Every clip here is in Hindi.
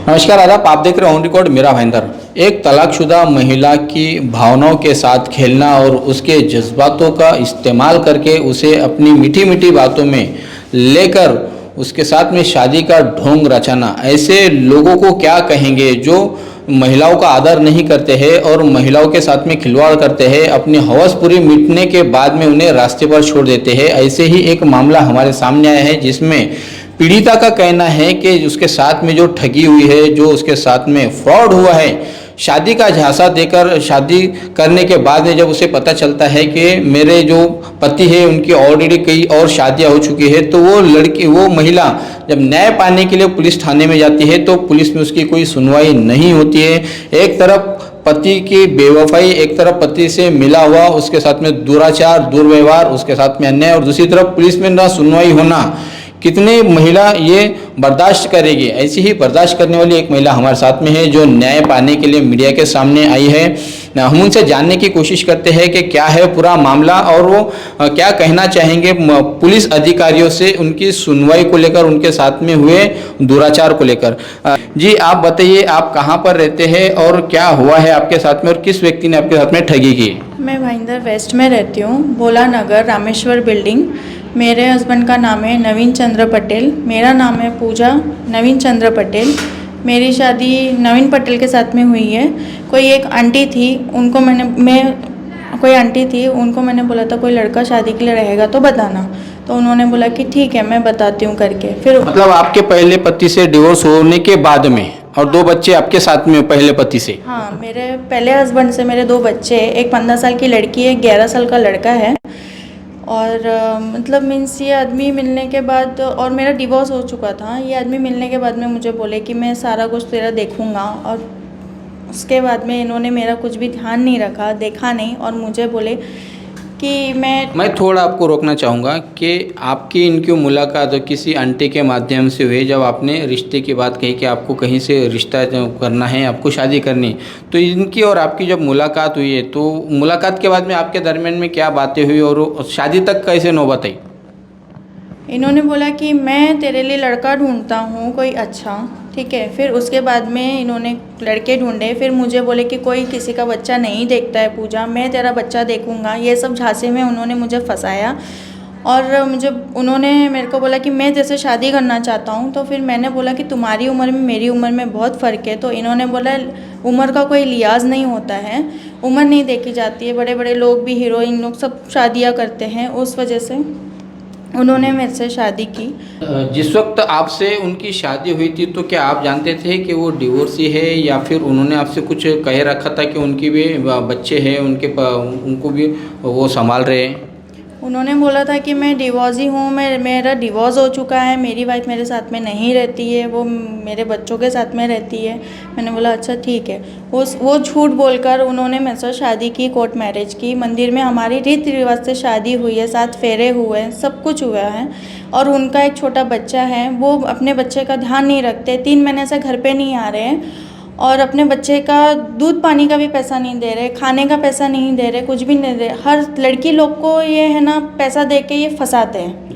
नमस्कार आदाब, आप देख रहे हो ऑन रिकॉर्ड मेरा भाईंदर। एक तलाकशुदा महिला की भावनाओं के साथ खेलना और उसके जज्बातों का इस्तेमाल करके उसे अपनी मीठी मीठी बातों में लेकर उसके साथ में शादी का ढोंग रचाना, ऐसे लोगों को क्या कहेंगे जो महिलाओं का आदर नहीं करते हैं और महिलाओं के साथ में खिलवाड़ करते हैं, अपनी हवस पूरी मिटने के बाद में उन्हें रास्ते पर छोड़ देते हैं। ऐसे ही एक मामला हमारे सामने आया है जिसमें पीड़िता का कहना है कि उसके साथ में जो ठगी हुई है, जो उसके साथ में फ्रॉड हुआ है, शादी का झांसा देकर शादी करने के बाद में जब उसे पता चलता है कि मेरे जो पति है उनकी ऑलरेडी कई और शादियां हो चुकी है, तो वो महिला जब न्याय पाने के लिए पुलिस थाने में जाती है तो पुलिस में उसकी कोई सुनवाई नहीं होती है। एक तरफ पति की बेवफाई, एक तरफ पति से मिला हुआ उसके साथ में दुराचार, दुर्व्यवहार, उसके साथ में अन्याय, और दूसरी तरफ पुलिस में ना सुनवाई होना, कितनी महिला ये बर्दाश्त करेगी। ऐसी ही बर्दाश्त करने वाली एक महिला हमारे साथ में है जो न्याय पाने के लिए मीडिया के सामने आई है। हम उनसे जानने की कोशिश करते हैं कि क्या है पूरा मामला और वो क्या कहना चाहेंगे पुलिस अधिकारियों से उनकी सुनवाई को लेकर, उनके साथ में हुए दुराचार को लेकर। जी आप बताइए, आप कहाँ पर रहते हैं और क्या हुआ है आपके साथ में और किस व्यक्ति ने आपके साथ में ठगी की? मैं भाईंदर वेस्ट में रहती हूँ, भोला नगर, रामेश्वर बिल्डिंग। मेरे हस्बैंड का नाम है नवीन चंद्र पटेल, मेरा नाम है पूजा नवीन चंद्र पटेल। मेरी शादी नवीन पटेल के साथ में हुई है। कोई एक आंटी थी, उनको कोई आंटी थी, उनको मैंने बोला था कोई लड़का शादी के लिए रहेगा तो बताना, तो उन्होंने बोला कि ठीक है मैं बताती हूँ करके। फिर मतलब आपके पहले पति से डिवोर्स होने के बाद में, और 2 बच्चे आपके साथ में पहले पति से? हाँ, मेरे पहले हस्बैंड से मेरे 2 बच्चे हैं, एक 15 साल की लड़की है, 11 साल का लड़का है। और मतलब मीन्स ये आदमी मिलने के बाद, और मेरा डिवोर्स हो चुका था, ये आदमी मिलने के बाद में मुझे बोले कि मैं सारा कुछ तेरा देखूँगा, और उसके बाद में इन्होंने मेरा कुछ भी ध्यान नहीं रखा, देखा नहीं, और मुझे बोले कि मैं थोड़ा आपको रोकना चाहूँगा कि आपकी इनकी मुलाकात किसी आंटी के माध्यम से हुई। जब आपने रिश्ते की बात कही कि आपको कहीं से रिश्ता जो करना है, आपको शादी करनी, तो इनकी और आपकी जब मुलाकात हुई है तो मुलाकात के बाद में आपके दरमियान में क्या बातें हुई और शादी तक कैसे नौबत आई? इन्होंने बोला कि मैं तेरे लिए लड़का ढूंढता हूँ कोई अच्छा, ठीक है। फिर उसके बाद में इन्होंने लड़के ढूंढे, फिर मुझे बोले कि कोई किसी का बच्चा नहीं देखता है पूजा, मैं तेरा बच्चा देखूँगा। ये सब झांसे में उन्होंने मुझे फंसाया, और उन्होंने मेरे को बोला कि मैं जैसे शादी करना चाहता हूँ। तो फिर मैंने बोला कि तुम्हारी उम्र में मेरी उम्र में बहुत फ़र्क है। तो इन्होंने बोला उम्र का कोई लिहाज नहीं होता है, उम्र नहीं देखी जाती है, बड़े बड़े लोग भी, हीरोइन लोग सब शादियाँ करते हैं। उस वजह से उन्होंने मेरे से शादी की। जिस वक्त आपसे उनकी शादी हुई थी तो क्या आप जानते थे कि वो डिवोर्सी है, या फिर उन्होंने आपसे कुछ कह रखा था कि उनकी भी बच्चे हैं, उनको भी वो संभाल रहे हैं? उन्होंने बोला था कि मैं डिवोर्सी हूँ, मेरा डिवोर्स हो चुका है, मेरी वाइफ मेरे साथ में नहीं रहती है, वो मेरे बच्चों के साथ में रहती है। मैंने बोला अच्छा ठीक है। वो झूठ बोलकर उन्होंने मेरे साथ शादी की, कोर्ट मैरिज की, मंदिर में हमारी रीति रिवाज से शादी हुई है, 7 फेरे हुए हैं, सब कुछ हुआ है। और उनका एक छोटा बच्चा है, वो अपने बच्चे का ध्यान नहीं रखते, 3 महीने से घर पर नहीं आ रहे हैं, और अपने बच्चे का दूध पानी का भी पैसा नहीं दे रहे, खाने का पैसा नहीं दे रहे, कुछ भी नहीं दे रहे। हर लड़की लोग को ये है ना पैसा दे के ये फंसाते हैं।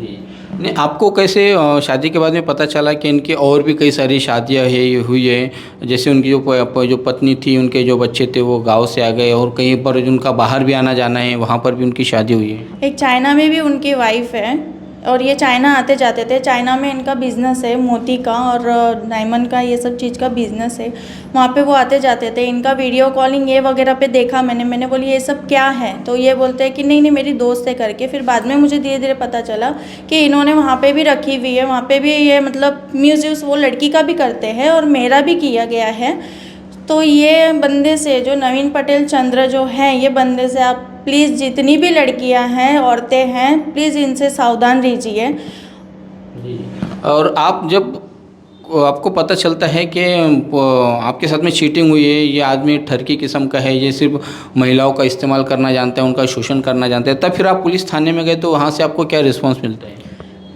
नहीं, आपको कैसे शादी के बाद में पता चला कि इनकी और भी कई सारी शादियां हुई है? जैसे उनकी जो पत्नी थी, उनके जो बच्चे थे वो गांव से आ गए, और कहीं पर उनका बाहर भी आना जाना है, वहाँ पर भी उनकी शादी हुई है। एक चाइना में भी उनकी वाइफ है, और ये चाइना आते जाते थे। चाइना में इनका बिज़नेस है, मोती का और डायमंड का, ये सब चीज़ का बिज़नेस है। वहाँ पे वो आते जाते थे। इनका वीडियो कॉलिंग ये वगैरह पे देखा मैंने बोली ये सब क्या है, तो ये बोलते हैं कि नहीं मेरी दोस्त है करके। फिर बाद में मुझे धीरे धीरे पता चला कि इन्होंने वहाँ पर भी रखी हुई है, वहाँ पर भी ये मतलब म्यूज़ वो लड़की का भी करते हैं और मेरा भी किया गया है। तो ये बंदे से, जो नवीन पटेल चंद्र जो हैं, ये बंदे से आप प्लीज़, जितनी भी लड़कियां हैं, औरतें हैं, प्लीज़ इनसे सावधान रहिए। और आप जब आपको पता चलता है कि आपके साथ में चीटिंग हुई है, ये आदमी ठरकी किस्म का है, ये सिर्फ महिलाओं का इस्तेमाल करना जानता है, उनका शोषण करना जानता है, तब फिर आप पुलिस थाने में गए तो वहाँ से आपको क्या रिस्पॉन्स मिलता है?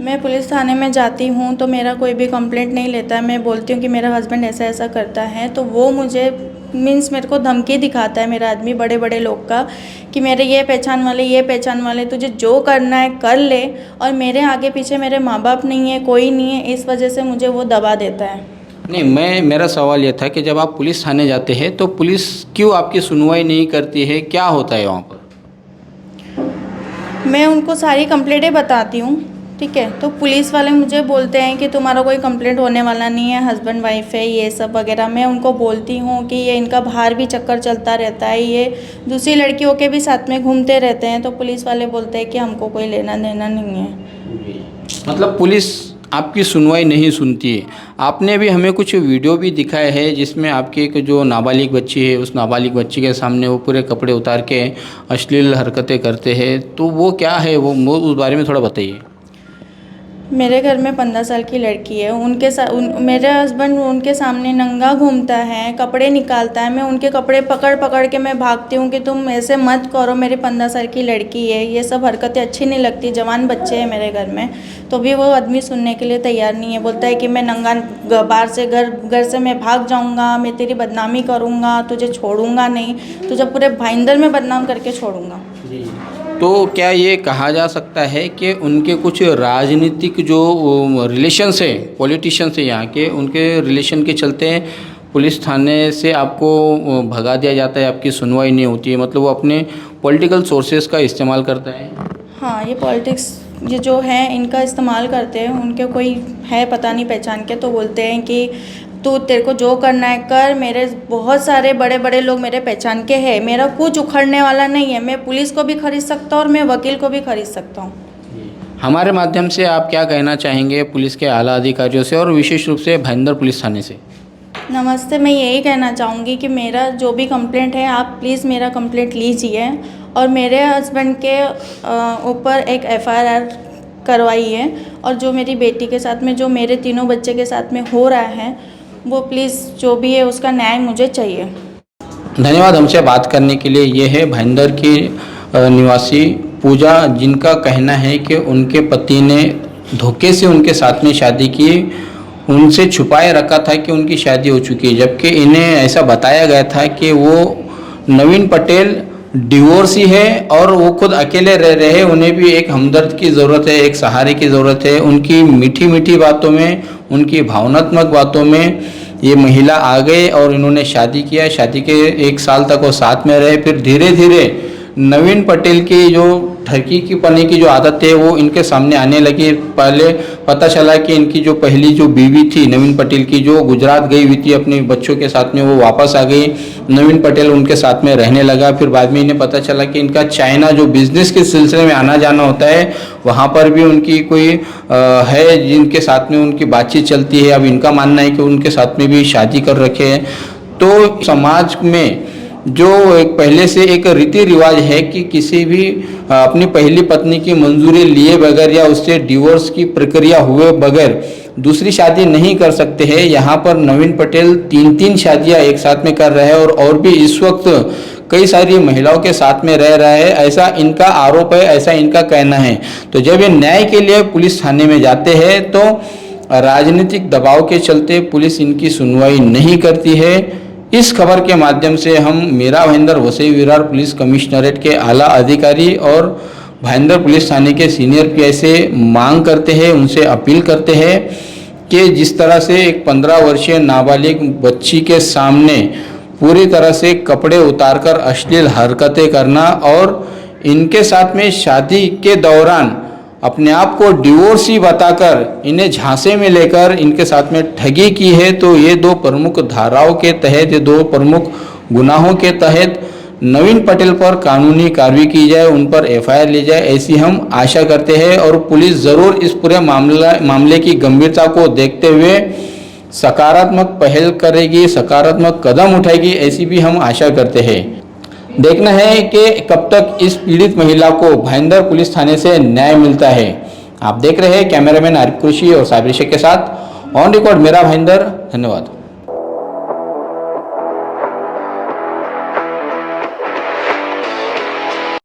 मैं पुलिस थाने में जाती हूँ तो मेरा कोई भी कंप्लेंट नहीं लेता है। मैं बोलती हूँ कि मेरा हस्बैंड ऐसा ऐसा करता है, तो वो मुझे मेरे को धमकी दिखाता है मेरा आदमी, बड़े बड़े लोग का, कि मेरे ये पहचान वाले, तुझे जो करना है कर ले, और मेरे आगे पीछे मेरे माँ बाप नहीं है, कोई नहीं है, इस वजह से मुझे वो दबा देता है। नहीं, मेरा सवाल ये था कि जब आप पुलिस थाने जाते हैं तो पुलिस क्यों आपकी सुनवाई नहीं करती है, क्या होता है वहाँ पर? मैं उनको सारी कंप्लेंटें बताती हूँ, ठीक है, तो पुलिस वाले मुझे बोलते हैं कि तुम्हारा कोई कंप्लेंट होने वाला नहीं है, हस्बैंड वाइफ है, ये सब वगैरह। मैं उनको बोलती हूँ कि ये इनका बाहर भी चक्कर चलता रहता है, ये दूसरी लड़कियों के भी साथ में घूमते रहते हैं, तो पुलिस वाले बोलते हैं कि हमको कोई लेना देना नहीं है। मतलब पुलिस आपकी सुनवाई नहीं सुनती है। आपने भी हमें कुछ वीडियो भी दिखाए हैं जिसमें आपकी एक जो नाबालिग बच्ची है, उस नाबालिग बच्ची के सामने वो पूरे कपड़े उतार के अश्लील हरकतें करते हैं, तो वो क्या है, वो उस बारे में थोड़ा बताइए। मेरे घर में 15 साल की लड़की है, उनके साथ मेरे हस्बैंड उनके सामने नंगा घूमता है, कपड़े निकालता है, मैं उनके कपड़े पकड़ पकड़ के मैं भागती हूँ कि तुम ऐसे मत करो, मेरी 15 साल की लड़की है, ये सब हरकतें अच्छी नहीं लगती, जवान बच्चे हैं मेरे घर में। तो भी वो आदमी सुनने के लिए तैयार नहीं है, बोलता है कि मैं नंगा बाहर से घर से मैं भाग जाऊँगा, मैं तेरी बदनामी करूँगा, तुझे छोड़ूंगा नहीं, तुझे पूरे भाईंदर में बदनाम करके छोड़ूंगा। तो क्या ये कहा जा सकता है कि उनके कुछ राजनीतिक जो रिलेशंस है, पॉलिटिशियंस है यहाँ के, उनके रिलेशन के चलते पुलिस थाने से आपको भगा दिया जाता है, आपकी सुनवाई नहीं होती है, मतलब वो अपने पॉलिटिकल सोर्सेज का इस्तेमाल करता है? हाँ, ये पॉलिटिक्स ये जो है इनका इस्तेमाल करते हैं, उनके कोई है पता नहीं पहचान के, तो बोलते हैं कि तू तेरे को जो करना है कर, मेरे बहुत सारे बड़े बड़े लोग मेरे पहचान के हैं, मेरा कुछ उखड़ने वाला नहीं है, मैं पुलिस को भी खरीद सकता हूँ और मैं वकील को भी खरीद सकता हूँ। हमारे माध्यम से आप क्या कहना चाहेंगे पुलिस के आला अधिकारियों से और विशेष रूप से भाईंदर पुलिस थाने से? नमस्ते, मैं यही कहना चाहूँगी कि मेरा जो भी कंप्लेंट है आप प्लीज़ मेरा कंप्लेंट लीजिए और मेरे हस्बैंड के ऊपर एक FIR करवाइए, और जो मेरी बेटी के साथ में, जो मेरे तीनों बच्चे के साथ में हो रहा है, वो प्लीज़ जो भी है उसका न्याय मुझे चाहिए। धन्यवाद हमसे बात करने के लिए। ये है भाईंदर की निवासी पूजा, जिनका कहना है कि उनके पति ने धोखे से उनके साथ में शादी की, उनसे छुपाए रखा था कि उनकी शादी हो चुकी है, जबकि इन्हें ऐसा बताया गया था कि वो नवीन पटेल डिवोर्सी है और वो खुद अकेले रह रहे हैं, उन्हें भी एक हमदर्द की ज़रूरत है, एक सहारे की ज़रूरत है। उनकी मीठी मीठी बातों में, उनकी भावनात्मक बातों में ये महिला आ गए और इन्होंने शादी किया। शादी के 1 साल तक वो साथ में रहे, फिर धीरे धीरे नवीन पटेल की जो ठगी की पने की जो आदत है वो इनके सामने आने लगी। पहले पता चला कि इनकी जो पहली जो बीवी थी नवीन पटेल की, जो गुजरात गई हुई थी अपने बच्चों के साथ में, वो वापस आ गई, नवीन पटेल उनके साथ में रहने लगा। फिर बाद में इन्हें पता चला कि इनका चाइना जो बिजनेस के सिलसिले में आना जाना होता है, वहाँ पर भी उनकी कोई है जिनके साथ में उनकी बातचीत चलती है। अब इनका मानना है कि उनके साथ में भी शादी कर रखे हैं। तो समाज में जो एक पहले से एक रीति रिवाज है कि किसी भी अपनी पहली पत्नी की मंजूरी लिए बगैर या उससे डिवोर्स की प्रक्रिया हुए बगैर दूसरी शादी नहीं कर सकते हैं। यहाँ पर नवीन पटेल 3 शादियाँ एक साथ में कर रहे हैं और भी इस वक्त कई सारी महिलाओं के साथ में रह रहा है, ऐसा इनका आरोप है, ऐसा इनका कहना है। तो जब ये न्याय के लिए पुलिस थाने में जाते हैं तो राजनीतिक दबाव के चलते पुलिस इनकी सुनवाई नहीं करती है। इस खबर के माध्यम से हम मीरा भाईंदर वसई विरार पुलिस कमिश्नरेट के आला अधिकारी और भाईंदर पुलिस थाने के सीनियर PI से मांग करते हैं, उनसे अपील करते हैं कि जिस तरह से एक 15 वर्षीय नाबालिग बच्ची के सामने पूरी तरह से कपड़े उतारकर अश्लील हरकतें करना और इनके साथ में शादी के दौरान अपने आप को डिवोर्सी बताकर इन्हें झांसे में लेकर इनके साथ में ठगी की है, तो ये 2 प्रमुख धाराओं के तहत, ये 2 प्रमुख गुनाहों के तहत नवीन पटेल पर कानूनी कार्रवाई की जाए, उन पर FIR ली जाए, ऐसी हम आशा करते हैं। और पुलिस ज़रूर इस पूरे मामले की गंभीरता को देखते हुए सकारात्मक पहल करेगी, सकारात्मक कदम उठाएगी, ऐसी भी हम आशा करते हैं। देखना है कि कब तक इस पीड़ित महिला को भाईंदर पुलिस थाने से न्याय मिलता है। आप देख रहे हैं कैमरामैन आरिफ कुरैशी और साबिर शेख के साथ ऑन रिकॉर्ड मेरा भाईंदर। धन्यवाद।